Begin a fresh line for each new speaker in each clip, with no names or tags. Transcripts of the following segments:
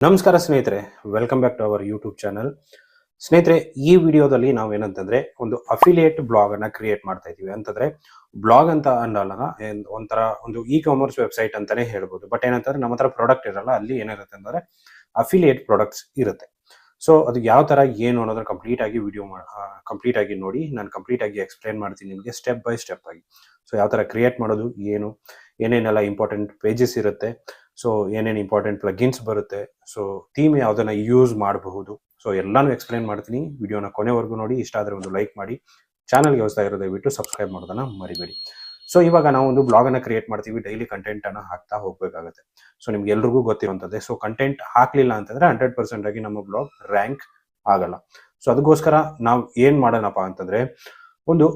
ನಮಸ್ಕಾರ ಸ್ನೇಹಿತರೆ, welcome back to our YouTube channel. ಸ್ನೇಹಿತರೆ, ಈ ವಿಡಿಯೋದಲ್ಲಿ ನಾವು ಏನಂತಂದ್ರೆ ಒಂದು ಅಫಿಲಿಯೇಟ್ ಬ್ಲಾಗ್ ಅನ್ನ ಕ್ರಿಯೇಟ್ ಮಾಡ್ತಾ ಇದೀವಿ. ಅಂತಂದ್ರೆ ಬ್ಲಾಗ್ ಅಂತ ಅನ್ನಲ್ಲ, ಒಂಥರ ಒಂದು ಇ ಕಾಮರ್ಸ್ ವೆಬ್ಸೈಟ್ ಅಂತಾನೆ ಹೇಳ್ಬೋದು. ಬಟ್ ಏನಂತಂದ್ರೆ ನಮ್ಮ ಹತ್ರ ಪ್ರಾಡಕ್ಟ್ ಇರಲ್ಲ, ಅಲ್ಲಿ ಏನಿರುತ್ತೆ ಅಂದ್ರೆ ಅಫಿಲಿಯೇಟ್ ಪ್ರಾಡಕ್ಟ್ಸ್ ಇರುತ್ತೆ. ಸೊ ಅದು ಯಾವ ತರ ಏನು ಅನ್ನೋದ್ರ ಕಂಪ್ಲೀಟ್ ಆಗಿ ಕಂಪ್ಲೀಟ್ ಆಗಿ ನೋಡಿ. ನಾನು ಕಂಪ್ಲೀಟ್ ಆಗಿ ಎಕ್ಸ್ಪ್ಲೇನ್ ಮಾಡ್ತೀನಿ ನಿಮಗೆ ಸ್ಟೆಪ್ ಬೈ ಸ್ಟೆಪ್ ಆಗಿ. ಸೊ ಯಾವ ತರ ಕ್ರಿಯೇಟ್ ಮಾಡೋದು, ಏನೇನೆಲ್ಲ ಇಂಪಾರ್ಟೆಂಟ್ ಪೇಜಸ್ ಇರುತ್ತೆ, ಸೊ ಏನೇನು ಇಂಪಾರ್ಟೆಂಟ್ ಪ್ಲಗಿನ್ಸ್ ಬರುತ್ತೆ, ಸೊ ಥೀಮ್ ಯಾವ್ದನ್ನ ಯೂಸ್ ಮಾಡಬಹುದು, ಸೊ ಎಲ್ಲಾನು ಎಕ್ಸ್ಪ್ಲೇನ್ ಮಾಡ್ತೀನಿ. ವಿಡಿಯೋನ ಕೊನೆವರೆಗೂ ನೋಡಿ. ಇಷ್ಟ ಆದ್ರೆ ಒಂದು ಲೈಕ್ ಮಾಡಿ, ಚಾನಲ್ಗೆ ಹೊಸದಾಗಿರೋ ದಯವಿಟ್ಟು ಸಬ್ಸ್ಕ್ರೈಬ್ ಮಾಡೋದನ್ನ ಮರಿಬೇಡಿ. ಸೊ ಇವಾಗ ನಾವು ಒಂದು ಬ್ಲಾಗ್ ಅನ್ನ ಕ್ರಿಯೇಟ್ ಮಾಡ್ತೀವಿ, ಡೈಲಿ ಕಂಟೆಂಟ್ ಅನ್ನ ಹಾಕ್ತಾ ಹೋಗ್ಬೇಕಾಗುತ್ತೆ. ಸೊ ನಿಮ್ಗೆ ಎಲ್ರಿಗೂ ಗೊತ್ತಿರುವಂತದ್ದೇ. ಸೊ ಕಂಟೆಂಟ್ ಹಾಕ್ಲಿಲ್ಲ ಅಂತಂದ್ರೆ 100% ಆಗಿ ನಮ್ಮ ಬ್ಲಾಗ್ ರ್ಯಾಂಕ್ ಆಗಲ್ಲ. ಸೊ ಅದಕ್ಕೋಸ್ಕರ ನಾವು ಏನ್ ಮಾಡೋಣಪ್ಪ ಅಂತಂದ್ರೆ, ಒಂದು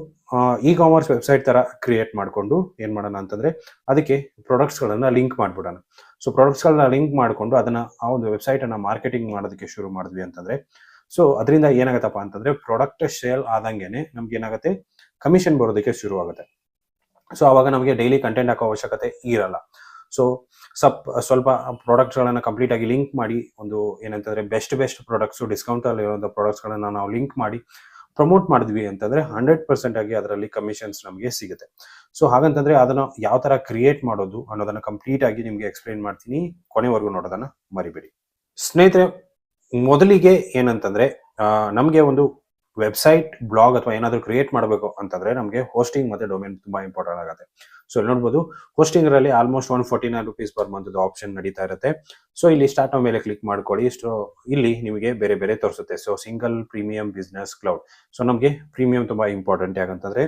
ಇ ಕಾಮರ್ಸ್ ವೆಬ್ಸೈಟ್ ತರ ಕ್ರಿಯೇಟ್ ಮಾಡ್ಕೊಂಡು ಏನ್ ಮಾಡೋಣ ಅಂತಂದ್ರೆ ಅದಕ್ಕೆ ಪ್ರಾಡಕ್ಟ್ಸ್ ಗಳನ್ನ ಲಿಂಕ್ ಮಾಡ್ಬಿಡೋಣ. ಸೊ ಪ್ರಾಡಕ್ಟ್ಸ್ ಗಳನ್ನ ಲಿಂಕ್ ಮಾಡ್ಕೊಂಡು ಅದನ್ನ ಆ ಒಂದು ವೆಬ್ಸೈಟ್ ಅನ್ನ ಮಾರ್ಕೆಟಿಂಗ್ ಮಾಡೋದಕ್ಕೆ ಶುರು ಮಾಡಿದ್ವಿ ಅಂತಂದ್ರೆ, ಸೊ ಅದರಿಂದ ಏನಾಗತ್ತಪ್ಪ ಅಂತಂದ್ರೆ ಪ್ರಾಡಕ್ಟ್ ಸೇಲ್ ಆದಂಗೆನೆ ನಮ್ಗೆ ಏನಾಗುತ್ತೆ, ಕಮಿಷನ್ ಬರೋದಕ್ಕೆ ಶುರು ಆಗುತ್ತೆ. ಸೊ ಅವಾಗ ನಮಗೆ ಡೈಲಿ ಕಂಟೆಂಟ್ ಹಾಕೋ ಅವಶ್ಯಕತೆ ಇರಲ್ಲ. ಸೊ ಸ್ವಲ್ಪ ಪ್ರಾಡಕ್ಟ್ಸ್ ಗಳನ್ನ ಕಂಪ್ಲೀಟ್ ಆಗಿ ಲಿಂಕ್ ಮಾಡಿ, ಒಂದು ಏನಂತಂದ್ರೆ ಬೆಸ್ಟ್ ಪ್ರಾಡಕ್ಟ್ಸ್, ಡಿಸ್ಕೌಂಟ್ ಅಲ್ಲಿ ಇರುವಂತಹ ಪ್ರಾಡಕ್ಟ್ಸ್ ಗಳನ್ನ ನಾವು ಲಿಂಕ್ ಮಾಡಿ ಪ್ರಮೋಟ್ ಮಾಡಿದ್ವಿ ಅಂತಂದ್ರೆ 100% ಆಗಿ ಅದರಲ್ಲಿ ಕಮಿಷನ್ಸ್ ನಮಗೆ ಸಿಗುತ್ತೆ. ಸೊ ಹಾಗಂತಂದ್ರೆ ಅದನ್ನ ಯಾವ ತರ ಕ್ರಿಯೇಟ್ ಮಾಡೋದು ಅನ್ನೋದನ್ನ ಕಂಪ್ಲೀಟ್ ಆಗಿ ನಿಮ್ಗೆ ಎಕ್ಸ್ಪ್ಲೈನ್ ಮಾಡ್ತೀನಿ. ಕೊನೆವರೆಗೂ ನೋಡೋದನ್ನ ಮರಿಬೇಡಿ. ಸ್ನೇಹಿತರೆ, ಮೊದಲಿಗೆ ಏನಂತಂದ್ರೆ ನಮ್ಗೆ ಒಂದು ವೆಬ್ಸೈಟ್, ಬ್ಲಾಗ್ ಅಥವಾ ಏನಾದ್ರು ಕ್ರಿಯೇಟ್ ಮಾಡಬೇಕು ಅಂತಂದ್ರೆ ನಮಗೆ ಹೋಸ್ಟಿಂಗ್ ಮತ್ತೆ ಡೊಮೇನ್ ತುಂಬಾ ಇಂಪಾರ್ಟೆಂಟ್ ಆಗುತ್ತೆ. ಸೊ ಇಲ್ಲಿ ನೋಡ್ಬೋದು, ಹೋಸ್ಟಿಂಗ್ ರಲ್ಲಿ almost 149 rupees per month option ನಡೀತಾ ಇರುತ್ತೆ. ಸೊ ಇಲ್ಲಿ ಸ್ಟಾರ್ಟ್ ಮೇಲೆ ಕ್ಲಿಕ್ ಮಾಡ್ಕೊಳ್ಳಿ. ಸೊ ಇಲ್ಲಿ ನಿಮಗೆ ಬೇರೆ ಬೇರೆ ತೋರಿಸುತ್ತೆ. So single, premium, business, cloud. So ನಮಗೆ ಪ್ರೀಮಿಯಂ ತುಂಬಾ ಇಂಪಾರ್ಟೆಂಟ್. ಯಾಕಂತಂದ್ರೆ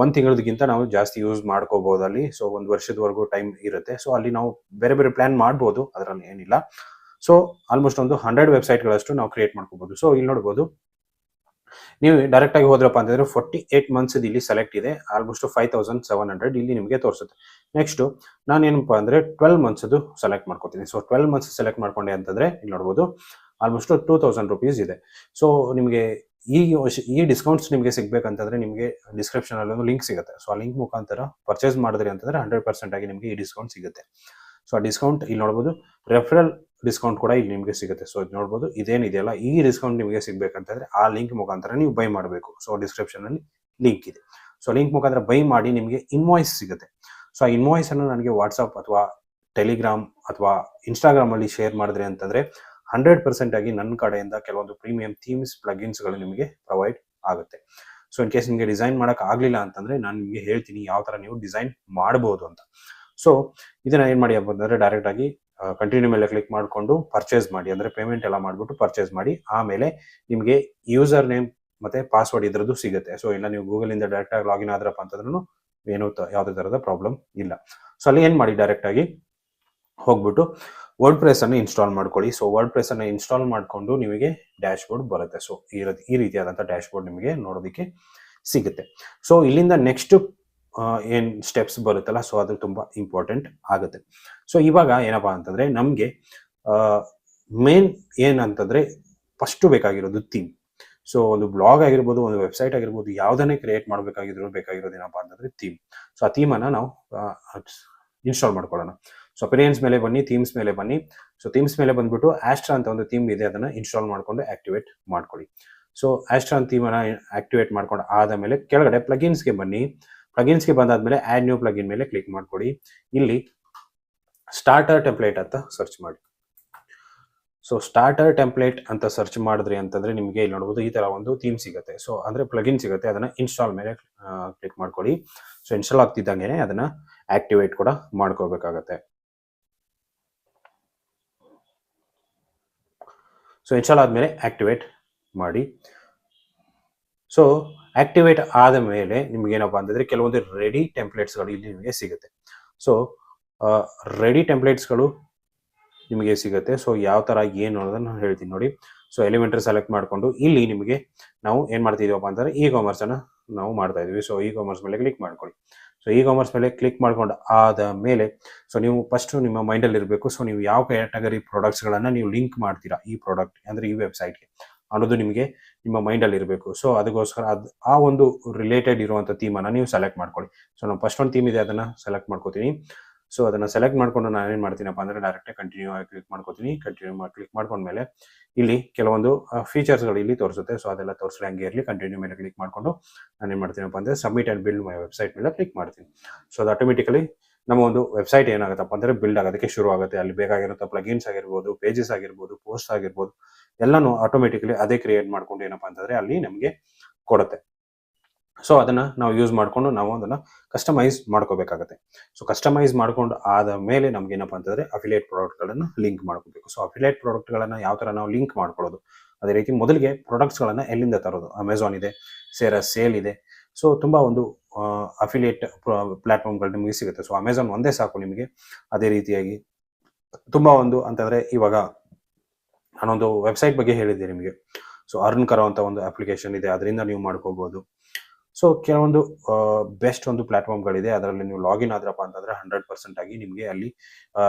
1 ತಿಂಗಳದಕ್ಕಿಂತ ನಾವು ಜಾಸ್ತಿ ಯೂಸ್ ಮಾಡ್ಕೋಬಹುದು ಅಲ್ಲಿ. ಸೊ 1 ವರ್ಷದವರೆಗೂ ಟೈಮ್ ಇರುತ್ತೆ. ಸೊ ಅಲ್ಲಿ ನಾವು ಬೇರೆ ಬೇರೆ ಪ್ಲಾನ್ ಮಾಡ್ಬೋದು, ಅದರಲ್ಲಿ ಏನಿಲ್ಲ. ಸೊ ಆಲ್ಮೋಸ್ಟ್ ಒಂದು 100 ವೆಬ್ಸೈಟ್ ಗಳಷ್ಟು ನಾವು ಕ್ರಿಯೇಟ್ ಮಾಡ್ಕೋಬಹುದು. ಸೊ ಇಲ್ಲಿ ನೋಡ್ಬೋದು, ನೀವು ಡೈರೆಕ್ಟ್ ಆಗಿ ಹೋದ್ರಪ್ಪ ಅಂತಂದ್ರೆ 48 ಮಂತ್ಸ್ ಇಲ್ಲಿ ಸೆಲೆಕ್ಟ್ ಇದೆ. ಆಲ್ಮೋಸ್ಟ್ 5700 ಇಲ್ಲಿ ನಿಮಗೆ ತೋರಿಸುತ್ತೆ. ನೆಕ್ಸ್ಟ್ ನಾನು ಏನಪ್ಪಾ ಅಂದ್ರೆ 12 ಮಂತ್ಸ್ ಸೆಲೆಕ್ಟ್ ಮಾಡ್ಕೊತೀನಿ. ಸೊ 12 ಮಂತ್ಸ್ ಸೆಲೆಕ್ಟ್ ಮಾಡ್ಕೊಂಡೆ ಅಂತಂದ್ರೆ ಇಲ್ಲಿ ನೋಡ್ಬೋದು ಆಲ್ಮೋಸ್ಟ್ 2000 rupees ಇದೆ. ಸೊ ನಿಮಗೆ ಈ ಡಿಸ್ಕೌಂಟ್ಸ್ ನಿಮಗೆ ಸಿಗ್ಬೇಕಂತಂದ್ರೆ ನಿಮಗೆ ಡಿಸ್ಕ್ರಿಪ್ಷನ್ ಅಲ್ಲಿ ಒಂದು ಲಿಂಕ್ ಸಿಗುತ್ತೆ. ಸೊ ಆ ಲಿಂಕ್ ಮುಖಾಂತರ ಪರ್ಚೇಸ್ ಮಾಡಿದ್ರಿ ಅಂತಂದ್ರೆ 100% ಆಗಿ ನಿಮಗೆ ಈ ಡಿಸ್ಕೌಂಟ್ ಸಿಗುತ್ತೆ. ಸೊ ಆ ಡಿಸ್ಕೌಂಟ್ ಇಲ್ಲಿ ನೋಡ್ಬೋದು, ರೆಫರಲ್ ಡಿಸ್ಕೌಂಟ್ ಕೂಡ ಇಲ್ಲಿ ನಿಮಗೆ ಸಿಗುತ್ತೆ. ಸೊ ನೋಡ್ಬೋದು, ಇದೇನಿದೆಯಲ್ಲ, ಈ ಡಿಸ್ಕೌಂಟ್ ನಿಮಗೆ ಸಿಗ್ಬೇಕಂತಂದ್ರೆ ಆ ಲಿಂಕ್ ಮುಖಾಂತರ ನೀವು ಬೈ ಮಾಡಬೇಕು. ಸೊ ಡಿಸ್ಕ್ರಿಪ್ಷನ್ ಅಲ್ಲಿ ಲಿಂಕ್ ಇದೆ. ಸೊ ಲಿಂಕ್ ಮುಖಾಂತರ ಬೈ ಮಾಡಿ ನಿಮಗೆ ಇನ್ವಾಯ್ಸ್ ಸಿಗುತ್ತೆ. ಸೊ ಆ ಇನ್ವಾಯ್ಸ್ ಅನ್ನು ನನಗೆ ವಾಟ್ಸ್ಆಪ್ ಅಥವಾ ಟೆಲಿಗ್ರಾಮ್ ಅಥವಾ ಇನ್ಸ್ಟಾಗ್ರಾಮ್ ಅಲ್ಲಿ ಶೇರ್ ಮಾಡಿದ್ರಿ ಅಂತಂದ್ರೆ 100% ಆಗಿ ನನ್ನ ಕಡೆಯಿಂದ ಕೆಲವೊಂದು ಪ್ರೀಮಿಯಂ ಥೀಮ್ಸ್, ಪ್ಲಗಿನ್ಸ್ ಗಳು ನಿಮಗೆ ಪ್ರೊವೈಡ್ ಆಗುತ್ತೆ. ಸೊ ಇನ್ ಕೇಸ್ ನಿಮಗೆ ಡಿಸೈನ್ ಮಾಡಕ್ ಆಗ್ಲಿಲ್ಲ ಅಂತಂದ್ರೆ ನಾನು ನಿಮಗೆ ಹೇಳ್ತೀನಿ ಯಾವ ತರ ನೀವು ಡಿಸೈನ್ ಮಾಡಬಹುದು ಅಂತ. ಸೊ ಇದನ್ನ ಏನ್ ಮಾಡಿ ಅಂತಂದ್ರೆ ಡೈರೆಕ್ಟ್ ಆಗಿ ಕಂಟಿನ್ಯೂ ಮೇಲೆ ಕ್ಲಿಕ್ ಮಾಡಿಕೊಂಡು ಪರ್ಚೇಸ್ ಮಾಡಿ, ಅಂದ್ರೆ ಪೇಮೆಂಟ್ ಎಲ್ಲ ಮಾಡ್ಬಿಟ್ಟು ಪರ್ಚೇಸ್ ಮಾಡಿ. ಆಮೇಲೆ ನಿಮಗೆ ಯೂಸರ್ ನೇಮ್ ಮತ್ತೆ ಪಾಸ್ವರ್ಡ್ ಇದ್ರದ್ದು ಸಿಗುತ್ತೆ. ಸೊ ಇಲ್ಲ ನೀವು ಗೂಗಲ್ ಇಂದ ಡೈರೆಕ್ಟ್ ಆಗಿ ಲಾಗಿನ್ ಆದ್ರಪ್ಪ ಅಂತಂದ್ರೂ ಏನೂ ಯಾವುದೇ ತರದ ಪ್ರಾಬ್ಲಮ್ ಇಲ್ಲ. ಸೊ ಅಲ್ಲಿ ಏನ್ ಮಾಡಿ, ಡೈರೆಕ್ಟ್ ಆಗಿ ಹೋಗ್ಬಿಟ್ಟು ವರ್ಡ್ ಪ್ರೆಸ್ ಅನ್ನು ಇನ್ಸ್ಟಾಲ್ ಮಾಡ್ಕೊಳ್ಳಿ. ಸೊ ವರ್ಡ್ ಪ್ರೆಸ್ ಅನ್ನು ಇನ್ಸ್ಟಾಲ್ ಮಾಡ್ಕೊಂಡು ನಿಮಗೆ ಡ್ಯಾಶ್ ಬೋರ್ಡ್ ಬರುತ್ತೆ. ಸೊ ಈ ರೀತಿಯಾದಂತಹ ಡ್ಯಾಶ್ ಬೋರ್ಡ್ ನಿಮಗೆ ನೋಡೋದಕ್ಕೆ ಸಿಗುತ್ತೆ. ಸೊ ಇಲ್ಲಿಂದ ನೆಕ್ಸ್ಟ್ ಏನ್ ಸ್ಟೆಪ್ಸ್ ಬರುತ್ತಲ್ಲ, ಸೊ ಅದು ತುಂಬಾ ಇಂಪಾರ್ಟೆಂಟ್ ಆಗುತ್ತೆ. ಸೊ ಇವಾಗ ಏನಪ್ಪಾ ಅಂತಂದ್ರೆ ನಮ್ಗೆ ಮೇನ್ ಏನಂತಂದ್ರೆ ಫಸ್ಟ್ ಬೇಕಾಗಿರೋದು ಥೀಮ್. ಸೊ ಒಂದು ಬ್ಲಾಗ್ ಆಗಿರ್ಬೋದು, ಒಂದು ವೆಬ್ಸೈಟ್ ಆಗಿರ್ಬೋದು, ಯಾವ್ದನ್ನೇ ಕ್ರಿಯೇಟ್ ಬೇಕಾಗಿರೋದು ಏನಪ್ಪಾ ಅಂತಂದ್ರೆ ಥೀಮ್. ಸೊ ಆ ಥೀಮ್ ಅನ್ನ ನಾವು ಇನ್ಸ್ಟಾಲ್ ಮಾಡ್ಕೊಳ್ಳೋಣ. ಸೊ ಅಪಿರಿಯನ್ಸ್ ಮೇಲೆ ಬನ್ನಿ, ಥೀಮ್ಸ್ ಮೇಲೆ ಬನ್ನಿ. ಸೊ ಥೀಮ್ಸ್ ಮೇಲೆ ಬಂದ್ಬಿಟ್ಟು ಆಸ್ಟ್ರಾ ಅಂತ ಒಂದು ಥೀಮ್ ಇದೆ, ಅದನ್ನ ಇನ್ಸ್ಟಾಲ್ ಮಾಡ್ಕೊಂಡು ಆಕ್ಟಿವೇಟ್ ಮಾಡ್ಕೊಳ್ಳಿ. ಸೊ ಆಸ್ಟ್ರಾ ಥೀಮ್ ಅನ್ನ ಆಕ್ಟಿವೇಟ್ ಮಾಡ್ಕೊಂಡು ಆದ ಮೇಲೆ ಕೆಳಗಡೆ ಪ್ಲಗಿನ್ಸ್ಗೆ ಬನ್ನಿ. ಪ್ಲಗಿನ್ಸ್ಗೆ ಬಂದಾದ್ಮೇಲೆ ಆಡ್ ನ್ಯೂ ಪ್ಲಗಿನ್ ಮೇಲೆ ಕ್ಲಿಕ್ ಮಾಡ್ಕೊಡಿ. ಇಲ್ಲಿ ಸ್ಟಾರ್ಟರ್ ಟೆಂಪ್ಲೇಟ್ ಅಂತ ಸರ್ಚ್ ಮಾಡಿ. ಸೊ ಸ್ಟಾರ್ಟರ್ ಟೆಂಪ್ಲೇಟ್ ಅಂತ ಸರ್ಚ್ ಮಾಡಿದ್ರಿ ಅಂತಂದ್ರೆ ನಿಮಗೆ ಇಲ್ಲಿ ನೋಡಬಹುದು ಈ ತರ ಒಂದು ಥೀಮ್ ಸಿಗುತ್ತೆ. ಸೊ ಅಂದ್ರೆ ಪ್ಲಗಿನ್ ಸಿಗುತ್ತೆ, ಅದನ್ನ ಇನ್ಸ್ಟಾಲ್ ಮೇಲೆ ಕ್ಲಿಕ್ ಮಾಡ್ಕೊಳ್ಳಿ. ಸೊ ಇನ್ಸ್ಟಾಲ್ ಆಗ್ತಿದ್ದಂಗೆ ಅದನ್ನ ಆಕ್ಟಿವೇಟ್ ಕೂಡ ಮಾಡ್ಕೋಬೇಕಾಗತ್ತೆ. ಸೊ ಇನ್ಸ್ಟಾಲ್ ಆದ್ಮೇಲೆ ಆಕ್ಟಿವೇಟ್ ಮಾಡಿ. ಸೊ ಆಕ್ಟಿವೇಟ್ ಆದ ಮೇಲೆ ನಿಮ್ಗೆ ಏನಪ್ಪಾ ಅಂತಂದ್ರೆ ಕೆಲವೊಂದು ರೆಡಿ ಟೆಂಪ್ಲೇಟ್ಸ್ ಗಳು ಇಲ್ಲಿ ನಿಮಗೆ ಸಿಗುತ್ತೆ. ಸೊ ರೆಡಿ ಟೆಂಪ್ಲೇಟ್ಸ್ ಗಳು ನಿಮಗೆ ಸಿಗುತ್ತೆ. ಸೊ ಯಾವ ತರ ಏನು ಅನ್ನೋದನ್ನ ನಾನು ಹೇಳ್ತೀನಿ ನೋಡಿ. ಸೊ ಎಲಿಮೆಂಟರಿ ಸೆಲೆಕ್ಟ್ ಮಾಡ್ಕೊಂಡು ಇಲ್ಲಿ ನಿಮಗೆ ನಾವು ಏನ್ ಮಾಡ್ತಿದೀವಪ್ಪ ಅಂತಂದ್ರೆ ಇ ಕಾಮರ್ಸ್ ಅನ್ನ ನಾವು ಮಾಡ್ತಾ ಇದೀವಿ. ಸೊ ಇ ಕಾಮರ್ಸ್ ಮೇಲೆ ಕ್ಲಿಕ್ ಮಾಡ್ಕೊಳ್ಳಿ. ಸೊ ಇ ಕಾಮರ್ಸ್ ಮೇಲೆ ಕ್ಲಿಕ್ ಮಾಡ್ಕೊಂಡು ಆದ ಮೇಲೆ ಸೊ ನೀವು ಫಸ್ಟ್ ನಿಮ್ಮ ಮೈಂಡ್ ಅಲ್ಲಿ ಇರಬೇಕು. ಸೊ ನೀವು ಯಾವ ಕ್ಯಾಟಗರಿ ಪ್ರಾಡಕ್ಟ್ಸ್ ಗಳನ್ನ ನೀವು ಲಿಂಕ್ ಮಾಡ್ತೀರಾ ಈ ಪ್ರಾಡಕ್ಟ್ ಅಂದ್ರೆ ಈ ವೆಬ್ಸೈಟ್ಗೆ ಅನ್ನೋದು ನಿಮಗೆ ನಿಮ್ಮ ಮೈಂಡ್ ಅಲ್ಲಿ ಇರಬೇಕು. ಸೊ ಅದಕ್ಕೋಸ್ಕರ ಆ ಒಂದು ರಿಲೇಟೆಡ್ ಇರುವಂತ ಥೀಮ್ ಅನ್ನ ನೀವು ಸೆಲೆಕ್ಟ್ ಮಾಡ್ಕೊಳ್ಳಿ. ಸೊ ನಾನು ಫಸ್ಟ್ ಒಂದು ಥೀಮ್ ಇದೆ, ಅದನ್ನ ಸೆಲೆಕ್ಟ್ ಮಾಡ್ಕೋತೀನಿ. ಸೊ ಅದನ್ನು ಸೆಲೆಕ್ಟ್ ಮಾಡಿಕೊಂಡು ನಾನು ಏನು ಮಾಡ್ತೀನಪ್ಪ ಅಂದರೆ ಡೈರೆಕ್ಟಾಗಿ ಕಂಟಿನ್ಯೂ ಆಗಿ ಕ್ಲಿಕ್ ಮಾಡ್ಕೊತೀನಿ. ಕ್ಲಿಕ್ ಮಾಡ್ಕೊಂಡ್ಮೇಲೆ ಇಲ್ಲಿ ಕೆಲವೊಂದು ಫೀಚರ್ಸ್ಗಳು ಇಲ್ಲಿ ತೋರಿಸುತ್ತೆ. ಸೊ ಅದೆಲ್ಲ ತೋರಿಸಲಿ ಹಂಗೆ ಇರಲಿ. ಕಂಟಿನ್ಯೂ ಮೇಲೆ ಕ್ಲಿಕ್ ಮಾಡಿಕೊಂಡು ನಾನು ಏನು ಮಾಡ್ತೀನಪ್ಪ ಅಂದರೆ submit and build my website ಮೇಲೆ ಕ್ಲಿಕ್ ಮಾಡ್ತೀನಿ. ಸೊ ಅದು ಆಟೋಮೆಟಿಕಲಿ ನಮ್ಮ ಒಂದು ವೆಬ್ಸೈಟ್ ಏನಾಗುತ್ತಪ್ಪ ಅಂದರೆ ಬಿಲ್ಡ್ ಆಗೋದಕ್ಕೆ ಶುರು ಆಗುತ್ತೆ. ಅಲ್ಲಿ ಬೇಕಾಗಿರುವಂಥ ಪ್ಲಗಿನ್ಸ್ ಆಗಿರ್ಬೋದು, ಪೇಜಸ್ ಆಗಿರ್ಬೋದು, ಪೋಸ್ಟ್ ಆಗಿರ್ಬೋದು, ಎಲ್ಲನೂ ಆಟೋಮೆಟಿಕಲಿ ಅದೇ ಕ್ರಿಯೇಟ್ ಮಾಡ್ಕೊಂಡು ಏನಪ್ಪ ಅಂತಂದರೆ ಅಲ್ಲಿ ನಮಗೆ ಕೊಡುತ್ತೆ. ಸೊ ಅದನ್ನು ನಾವು ಯೂಸ್ ಮಾಡಿಕೊಂಡು ನಾವು ಅದನ್ನು ಕಸ್ಟಮೈಸ್ ಮಾಡ್ಕೋಬೇಕಾಗತ್ತೆ. ಸೊ ಕಸ್ಟಮೈಸ್ ಮಾಡ್ಕೊಂಡು ಆದ ಮೇಲೆ ನಮ್ಗೆ ಏನಪ್ಪ ಅಂತಂದರೆ ಅಫಿಲಿಯೇಟ್ ಪ್ರಾಡಕ್ಟ್ಗಳನ್ನು ಲಿಂಕ್ ಮಾಡ್ಕೋಬೇಕು. ಸೊ ಅಫಿಲಿಯೇಟ್ ಪ್ರಾಡಕ್ಟ್ಗಳನ್ನು ಯಾವ ಥರ ನಾವು ಲಿಂಕ್ ಮಾಡ್ಕೊಳ್ಳೋದು, ಅದೇ ರೀತಿ ಮೊದಲಿಗೆ ಪ್ರಾಡಕ್ಟ್ಸ್ಗಳನ್ನು ಎಲ್ಲಿಂದ ತರೋದು. ಅಮೆಝಾನ್ ಇದೆ, ಸೇಲ್ ಇದೆ. ಸೊ ತುಂಬ ಒಂದು ಅಫಿಲಿಯೇಟ್ ಪ್ಲಾಟ್ಫಾರ್ಮ್ಗಳು ನಿಮಗೆ ಸಿಗುತ್ತೆ. ಸೊ ಅಮೆಝಾನ್ ಒಂದೇ ಸಾಕು ನಿಮಗೆ. ಅದೇ ರೀತಿಯಾಗಿ ತುಂಬ ಒಂದು ಅಂತಂದರೆ ಇವಾಗ ನಾನೊಂದು ವೆಬ್ಸೈಟ್ ಬಗ್ಗೆ ಹೇಳಿದ್ದೆ ನಿಮಗೆ. ಸೊ ಅರ್ನ್ ಕರೋ ಅಂತ ಒಂದು ಅಪ್ಲಿಕೇಶನ್ ಇದೆ, ಅದರಿಂದ ನೀವು ಮಾಡ್ಕೋಬೋದು. ಸೊ ಕೆಲವೊಂದು ಬೆಸ್ಟ್ ಒಂದು ಪ್ಲಾಟ್ಫಾರ್ಮ್ಗಳಿದೆ, ಅದರಲ್ಲಿ ನೀವು ಲಾಗಿನ್ ಆದ್ರಪ್ಪ ಅಂತಂದರೆ 100% ಆಗಿ ನಿಮಗೆ ಅಲ್ಲಿ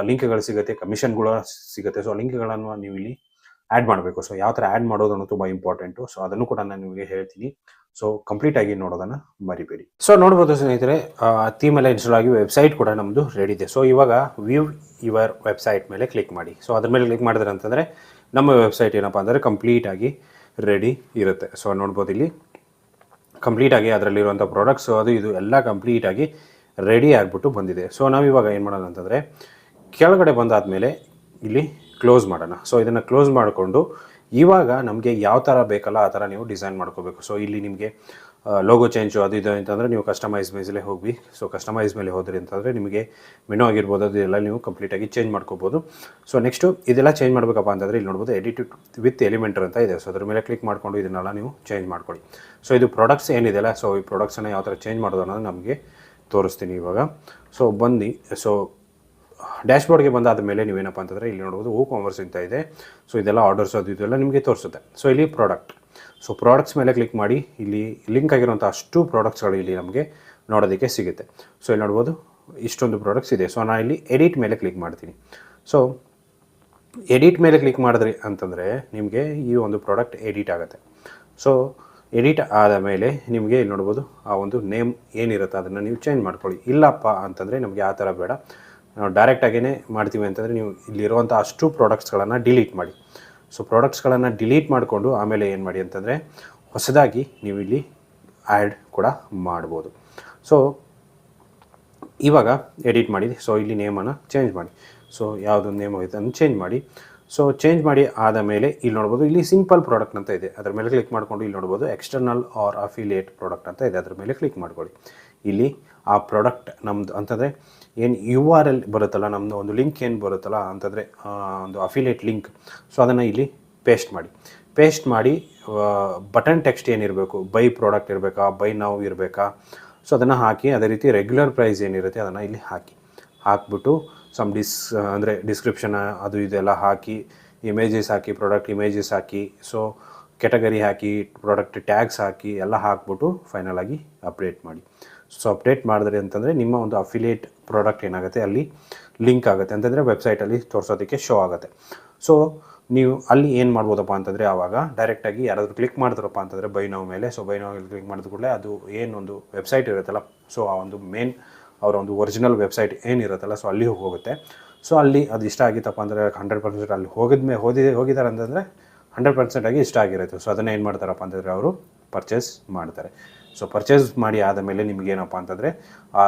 ಲಿಂಕ್ಗಳು ಸಿಗುತ್ತೆ, ಕಮಿಷನ್ಗಳು ಸಿಗುತ್ತೆ. ಸೊ ಲಿಂಕ್ಗಳನ್ನು ನೀವು ಇಲ್ಲಿ ಆ್ಯಡ್ ಮಾಡಬೇಕು. ಸೊ ಯಾವ ಥರ ಆ್ಯಡ್ ಮಾಡೋದು ಅನ್ನೋದು ತುಂಬ ಇಂಪಾರ್ಟೆಂಟು. ಸೊ ಅದನ್ನು ಕೂಡ ನಾನು ನಿಮಗೆ ಹೇಳ್ತೀನಿ. ಸೊ ಕಂಪ್ಲೀಟ್ ಆಗಿ ನೋಡೋದನ್ನು ಮರಿಬೇಡಿ. ಸೊ ನೋಡ್ಬೋದು ಸ್ನೇಹಿತರೆ, ಥೀಮ್ ಎಲ್ಲ ಇನ್ಸ್ಟಾಲ್ ಆಗಿ ವೆಬ್ಸೈಟ್ ಕೂಡ ನಮ್ಮದು ರೆಡಿ ಇದೆ. ಸೊ ಇವಾಗ ವ್ಯೂ ಯುವರ್ ವೆಬ್ಸೈಟ್ ಮೇಲೆ ಕ್ಲಿಕ್ ಮಾಡಿ. ಸೊ ಅದ್ರ ಮೇಲೆ ಕ್ಲಿಕ್ ಮಾಡಿದ್ರೆ ಅಂತಂದರೆ ನಮ್ಮ ವೆಬ್ಸೈಟ್ ಏನಪ್ಪ ಅಂದರೆ ಕಂಪ್ಲೀಟ್ ಆಗಿ ರೆಡಿ ಇರುತ್ತೆ. ಸೊ ನೋಡ್ಬೋದು ಇಲ್ಲಿ ಕಂಪ್ಲೀಟ್ ಆಗಿ ಅದರಲ್ಲಿರುವಂಥ ಪ್ರಾಡಕ್ಟ್ಸ್ ಅದು ಇದು ಎಲ್ಲ ಕಂಪ್ಲೀಟಾಗಿ ರೆಡಿ ಆಗಿಬಿಟ್ಟು ಬಂದಿದೆ. ಸೊ ನಾವಿವಾಗ ಏನು ಮಾಡೋಣ ಅಂತಂದರೆ ಕೆಳಗಡೆ ಬಂದಾದಮೇಲೆ ಇಲ್ಲಿ ಕ್ಲೋಸ್ ಮಾಡೋಣ. ಸೊ ಇದನ್ನು ಕ್ಲೋಸ್ ಮಾಡಿಕೊಂಡು ಇವಾಗ ನಮಗೆ ಯಾವ ಥರ ಬೇಕಲ್ಲ ಆ ಥರ ನೀವು ಡಿಸೈನ್ ಮಾಡ್ಕೋಬೇಕು. ಸೊ ಇಲ್ಲಿ ನಿಮಗೆ ಲೋಗೋ ಚೇಂಜು ಅದು ಇದು ಅಂತಂದರೆ ನೀವು ಕಸ್ಟಮೈಸ್ ಮೇಲೆ ಹೋಗಿ. ಸೊ ಕಸ್ಟಮೈಸ್ ಮೇಲೆ ಹೋದ್ರಿ ಅಂತಂದರೆ ನಿಮಗೆ ಮೆನು ಆಗಿರ್ಬೋದು ಅದು ಎಲ್ಲ ನೀವು ಕಂಪ್ಲೀಟಾಗಿ ಚೇಂಜ್ ಮಾಡ್ಕೋಬೋದು. ಸೊ ನೆಕ್ಸ್ಟು ಇದೆಲ್ಲ ಚೇಂಜ್ ಮಾಡಬೇಕಪ್ಪ ಅಂತಂದರೆ ಇಲ್ಲಿ ನೋಡ್ಬೋದು ಎಡಿಟ್ ವಿತ್ ಎಲಿಮೆಂಟರ್ ಅಂತ ಇದೆ. ಸೊ ಅದ್ರ ಮೇಲೆ ಕ್ಲಿಕ್ ಮಾಡಿಕೊಂಡು ಇದನ್ನೆಲ್ಲ ನೀವು ಚೇಂಜ್ ಮಾಡ್ಕೊಳ್ಳಿ. ಸೊ ಇದು ಪ್ರಾಡಕ್ಟ್ಸ್ ಏನಿದೆಯಲ್ಲ, ಸೊ ಈ ಪ್ರಾಡಕ್ಟ್ಸನ್ನು ಯಾವ ಥರ ಚೇಂಜ್ ಮಾಡೋದು ಅನ್ನೋದು ನಮಗೆ ತೋರಿಸ್ತೀನಿ ಇವಾಗ. ಸೊ ಸೊ ಡ್ಯಾಶ್ಬೋರ್ಡ್ಗೆ ಬಂದಾದ ಮೇಲೆ ನೀವೇನಪ್ಪ ಅಂತಂದರೆ ಇಲ್ಲಿ ನೋಡ್ಬೋದು ಕಾಮರ್ಸ್ ಅಂತ ಇದೆ. ಸೊ ಇದೆಲ್ಲ ಆರ್ಡರ್ಸ್ ಅದು ಇದೆಲ್ಲ ನಿಮಗೆ ತೋರಿಸುತ್ತೆ. ಸೊ ಇಲ್ಲಿ ಪ್ರಾಡಕ್ಟ್, ಸೊ ಪ್ರಾಡಕ್ಟ್ಸ್ ಮೇಲೆ ಕ್ಲಿಕ್ ಮಾಡಿ ಇಲ್ಲಿ ಲಿಂಕ್ ಆಗಿರುವಂಥ ಅಷ್ಟು ಪ್ರಾಡಕ್ಟ್ಸ್ಗಳು ಇಲ್ಲಿ ನಮಗೆ ನೋಡೋದಕ್ಕೆ ಸಿಗುತ್ತೆ. ಸೊ ಇಲ್ಲಿ ನೋಡ್ಬೋದು ಇಷ್ಟೊಂದು ಪ್ರಾಡಕ್ಟ್ಸ್ ಇದೆ. ಸೊ ನಾನು ಇಲ್ಲಿ ಎಡಿಟ್ ಮೇಲೆ ಕ್ಲಿಕ್ ಮಾಡ್ತೀನಿ. ಸೊ ಎಡಿಟ್ ಮೇಲೆ ಕ್ಲಿಕ್ ಮಾಡಿದ್ರಿ ಅಂತಂದರೆ ನಿಮಗೆ ಈ ಒಂದು ಪ್ರಾಡಕ್ಟ್ ಎಡಿಟ್ ಆಗುತ್ತೆ. ಸೊ ಎಡಿಟ್ ಆದ ಮೇಲೆ ನಿಮಗೆ ಇಲ್ಲಿ ನೋಡ್ಬೋದು ಆ ಒಂದು ನೇಮ್ ಏನಿರುತ್ತೆ ಅದನ್ನು ನೀವು ಚೇಂಜ್ ಮಾಡ್ಕೊಳ್ಳಿ. ಇಲ್ಲಪ್ಪ ಅಂತಂದರೆ ನಮಗೆ ಆ ಥರ ಬೇಡ, ನಾವು ಡೈರೆಕ್ಟಾಗೇ ಮಾಡ್ತೀವಿ ಅಂತಂದರೆ ನೀವು ಇಲ್ಲಿರುವಂಥ ಅಷ್ಟು ಪ್ರಾಡಕ್ಟ್ಸ್ಗಳನ್ನು ಡಿಲೀಟ್ ಮಾಡಿ. ಸೊ ಪ್ರಾಡಕ್ಟ್ಸ್ಗಳನ್ನು ಡಿಲೀಟ್ ಮಾಡಿಕೊಂಡು ಆಮೇಲೆ ಏನು ಮಾಡಿ ಅಂತಂದರೆ ಹೊಸದಾಗಿ ನೀವು ಇಲ್ಲಿ ಆ್ಯಡ್ ಕೂಡ ಮಾಡ್ಬೋದು. ಸೊ ಇವಾಗ ಎಡಿಟ್ ಮಾಡಿ. ಸೊ ಇಲ್ಲಿ ನೇಮನ್ನು ಚೇಂಜ್ ಮಾಡಿ. ಸೊ ಯಾವುದೊಂದು ನೇಮ್ ಹೋಯ್ತು ಅದನ್ನು ಚೇಂಜ್ ಮಾಡಿ. ಸೊ ಚೇಂಜ್ ಮಾಡಿ ಆದ ಮೇಲೆ ಇಲ್ಲಿ ನೋಡ್ಬೋದು ಇಲ್ಲಿ ಸಿಂಪಲ್ ಪ್ರಾಡಕ್ಟ್ ಅಂತ ಇದೆ. ಅದರ ಮೇಲೆ ಕ್ಲಿಕ್ ಮಾಡಿಕೊಂಡು ಇಲ್ಲಿ ನೋಡ್ಬೋದು ಎಕ್ಸ್ಟರ್ನಲ್ ಆರ್ ಅಫಿಲಿಯೇಟ್ ಪ್ರಾಡಕ್ಟ್ ಅಂತ ಇದೆ. ಅದರ ಮೇಲೆ ಕ್ಲಿಕ್ ಮಾಡ್ಕೊಳ್ಳಿ. ಇಲ್ಲಿ ಆ ಪ್ರಾಡಕ್ಟ್ ನಮ್ಮದು ಅಂತಂದರೆ ಏನು URL ಬರುತ್ತಲ್ಲ, ನಮ್ಮದು ಒಂದು ಲಿಂಕ್ ಏನು ಬರುತ್ತಲ್ಲ ಅಂತಂದರೆ ಒಂದು ಅಫಿಲಿಯೇಟ್ ಲಿಂಕ್. ಸೊ ಅದನ್ನು ಇಲ್ಲಿ ಪೇಸ್ಟ್ ಮಾಡಿ ಬಟನ್ ಟೆಕ್ಸ್ಟ್ ಏನಿರಬೇಕು, ಬೈ ಪ್ರಾಡಕ್ಟ್ ಇರಬೇಕಾ, ಬೈ ನೌ ಇರಬೇಕಾ, ಸೊ ಅದನ್ನು ಹಾಕಿ. ಅದೇ ರೀತಿ ರೆಗ್ಯುಲರ್ ಪ್ರೈಸ್ ಏನಿರುತ್ತೆ ಅದನ್ನು ಇಲ್ಲಿ ಹಾಕಿಬಿಟ್ಟು ಅಂದರೆ ಡಿಸ್ಕ್ರಿಪ್ಷನ್ ಅದು ಇದೆಲ್ಲ ಹಾಕಿ, ಇಮೇಜಸ್ ಹಾಕಿ, ಪ್ರಾಡಕ್ಟ್ ಇಮೇಜಸ್ ಹಾಕಿ, ಸೊ ಕೆಟಗರಿ ಹಾಕಿ, ಪ್ರಾಡಕ್ಟ್ ಟ್ಯಾಗ್ಸ್ ಹಾಕಿ ಎಲ್ಲ ಹಾಕ್ಬಿಟ್ಟು ಫೈನಲ್ ಆಗಿ ಅಪ್ಡೇಟ್ ಮಾಡಿ. ಸೊ ಅಪ್ಡೇಟ್ ಮಾಡಿದ್ರಿ ಅಂತಂದರೆ ನಿಮ್ಮ ಒಂದು ಅಫಿಲಿಯೇಟ್ ಪ್ರಾಡಕ್ಟ್ ಏನಾಗುತ್ತೆ ಅಲ್ಲಿ ಲಿಂಕ್ ಆಗುತ್ತೆ, ಅಂತಂದರೆ ವೆಬ್ಸೈಟಲ್ಲಿ ತೋರಿಸೋದಕ್ಕೆ ಶೋ ಆಗುತ್ತೆ. ಸೊ ನೀವು ಅಲ್ಲಿ ಏನು ಮಾಡ್ಬೋದಪ್ಪ ಅಂತಂದರೆ ಆವಾಗ ಡೈರೆಕ್ಟಾಗಿ ಯಾರಾದರೂ ಕ್ಲಿಕ್ ಮಾಡಿದ್ರಪ್ಪ ಅಂತಂದರೆ ಬೈ ನೌ ಮೇಲೆ. ಸೊ ಬೈ ನೌ ಕ್ಲಿಕ್ ಮಾಡಿದ ಕೂಡಲೇ ಅದು ಏನೊಂದು ವೆಬ್ಸೈಟ್ ಇರುತ್ತಲ್ಲ, ಸೊ ಆ ಒಂದು ಮೇನ್ ಅವರ ಒಂದು ಒರಿಜಿನಲ್ ವೆಬ್ಸೈಟ್ ಏನಿರುತ್ತಲ್ಲ, ಸೊ ಅಲ್ಲಿ ಹೋಗುತ್ತೆ. ಸೊ ಅಲ್ಲಿ ಅದು ಇಷ್ಟ ಆಗಿತ್ತಪ್ಪ ಅಂದರೆ 100% ಅಲ್ಲಿ ಹೋಗಿದ್ದಾರೆ ಅಂತಂದರೆ 100% ಆಗಿ ಇಷ್ಟ ಆಗಿರುತ್ತೆ. ಸೊ ಅದನ್ನು ಏನು ಮಾಡ್ತಾರಪ್ಪ ಅಂತಂದರೆ ಅವರು ಪರ್ಚೇಸ್ ಮಾಡ್ತಾರೆ. ಸೊ ಪರ್ಚೇಸ್ ಮಾಡಿ ಆದ ಮೇಲೆ ನಿಮಗೇನಪ್ಪ ಅಂತಂದರೆ ಆ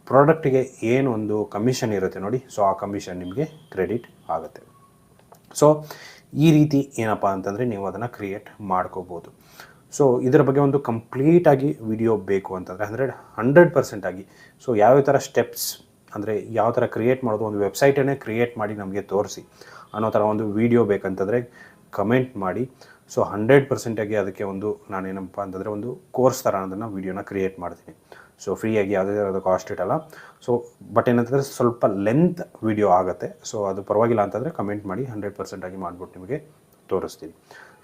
ಪ್ರಾಡಕ್ಟಿಗೆ ಏನು ಒಂದು ಕಮಿಷನ್ ಇರುತ್ತೆ ನೋಡಿ, ಸೊ ಆ ಕಮಿಷನ್ ನಿಮಗೆ ಕ್ರೆಡಿಟ್ ಆಗುತ್ತೆ. ಸೊ ಈ ರೀತಿ ಏನಪ್ಪ ಅಂತಂದರೆ ನೀವು ಅದನ್ನು ಕ್ರಿಯೇಟ್ ಮಾಡ್ಕೋಬೋದು. ಸೊ ಇದರ ಬಗ್ಗೆ ಒಂದು ಕಂಪ್ಲೀಟಾಗಿ ವಿಡಿಯೋ ಬೇಕು ಅಂತಂದರೆ 100% ಆಗಿ ಸೊ ಯಾವ ಥರ ಸ್ಟೆಪ್ಸ್ ಅಂದರೆ ಯಾವ ಥರ ಕ್ರಿಯೇಟ್ ಮಾಡೋದು, ಒಂದು ವೆಬ್ಸೈಟನ್ನೇ ಕ್ರಿಯೇಟ್ ಮಾಡಿ ನಮಗೆ ತೋರಿಸಿ ಅನ್ನೋ ಥರ ಒಂದು ವಿಡಿಯೋ ಬೇಕಂತಂದರೆ ಕಮೆಂಟ್ ಮಾಡಿ. ಸೊ 100% ಆಗಿ ಅದಕ್ಕೆ ಒಂದು ನಾನೇನಪ್ಪ ಅಂತಂದರೆ ಒಂದು ಕೋರ್ಸ್ ಥರ ಅದನ್ನು ವೀಡಿಯೋನ ಕ್ರಿಯೇಟ್ ಮಾಡ್ತೀನಿ. ಸೊ ಫ್ರೀಯಾಗಿ ಯಾವುದೇ ಥರದ ಕಾಸ್ಟ್ ಇಟ್ಟಲ್ಲ. ಸೊ ಬಟ್ ಏನಂತಂದರೆ ಸ್ವಲ್ಪ ಲೆಂತ್ ವಿಡಿಯೋ ಆಗುತ್ತೆ. ಸೊ ಅದು ಪರವಾಗಿಲ್ಲ ಅಂತಂದರೆ ಕಮೆಂಟ್ ಮಾಡಿ, 100% ಆಗಿ ಮಾಡಿಬಿಟ್ಟು ನಿಮಗೆ ತೋರಿಸ್ತೀನಿ.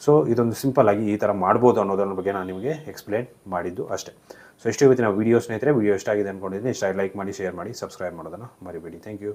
ಸೊ ಇದೊಂದು ಸಿಂಪಲ್ ಆಗಿ ಈ ಥರ ಮಾಡ್ಬೋದು ಅನ್ನೋದ್ರ ಬಗ್ಗೆ ನಾನು ನಿಮಗೆ ಎಕ್ಸ್ಪ್ಲೇನ್ ಮಾಡಿದ್ದು ಅಷ್ಟೇ. ಸೊ ಇಷ್ಟು ಇವತ್ತಿನ ವೀಡಿಯೋ ಸ್ನೇಹಿತರೆ, ವೀಡಿಯೋ ಇಷ್ಟ ಆಗಿದೆ ಅಂದ್ಕೊಂಡಿದ್ದೀನಿ. ಇಷ್ಟ ಲೈಕ್ ಮಾಡಿ, ಶೇರ್ ಮಾಡಿ, ಸಬ್ಸ್ಕ್ರೈಬ್ ಮಾಡೋದನ್ನು ಮರಿಬೇಡಿ. Thank you.